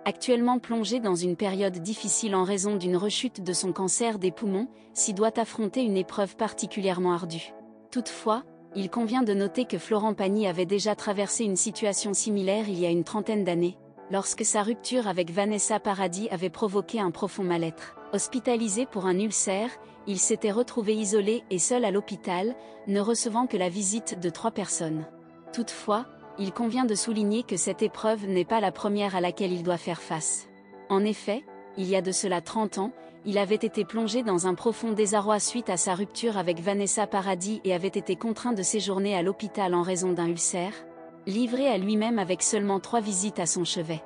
Actuellement plongé dans une période difficile en raison d'une rechute de son cancer des poumons, s'y doit affronter une épreuve particulièrement ardue. Toutefois, il convient de noter que Florent Pagny avait déjà traversé une situation similaire il y a une trentaine d'années, lorsque sa rupture avec Vanessa Paradis avait provoqué un profond mal-être. Hospitalisé pour un ulcère, il s'était retrouvé isolé et seul à l'hôpital, ne recevant que la visite de 3 personnes. Toutefois, il convient de souligner que cette épreuve n'est pas la première à laquelle il doit faire face. En effet, il y a de cela 30 ans, il avait été plongé dans un profond désarroi suite à sa rupture avec Vanessa Paradis et avait été contraint de séjourner à l'hôpital en raison d'un ulcère, livré à lui-même avec seulement 3 visites à son chevet.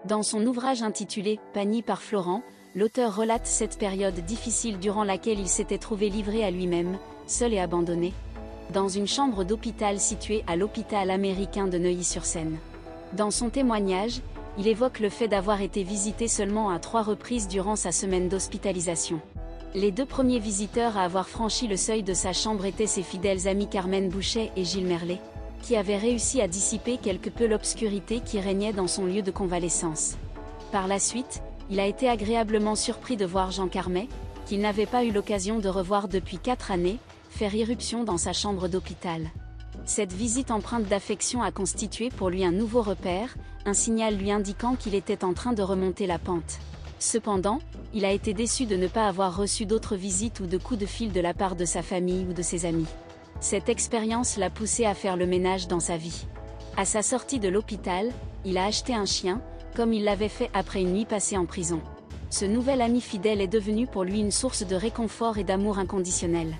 Dans son ouvrage intitulé « Pagny par Florent », l'auteur relate cette période difficile durant laquelle il s'était trouvé livré à lui-même, seul et abandonné, dans une chambre d'hôpital située à l'hôpital américain de Neuilly-sur-Seine. Dans son témoignage, il évoque le fait d'avoir été visité seulement à 3 reprises durant sa semaine d'hospitalisation. Les 2 premiers visiteurs à avoir franchi le seuil de sa chambre étaient ses fidèles amis Carmen Bouchet et Gilles Merlet, qui avaient réussi à dissiper quelque peu l'obscurité qui régnait dans son lieu de convalescence. Par la suite, il a été agréablement surpris de voir Jean Carmet, qu'il n'avait pas eu l'occasion de revoir depuis 4 années, faire irruption dans sa chambre d'hôpital. Cette visite empreinte d'affection a constitué pour lui un nouveau repère, un signal lui indiquant qu'il était en train de remonter la pente. Cependant, il a été déçu de ne pas avoir reçu d'autres visites ou de coups de fil de la part de sa famille ou de ses amis. Cette expérience l'a poussé à faire le ménage dans sa vie. À sa sortie de l'hôpital, il a acheté un chien, comme il l'avait fait après une nuit passée en prison. Ce nouvel ami fidèle est devenu pour lui une source de réconfort et d'amour inconditionnel.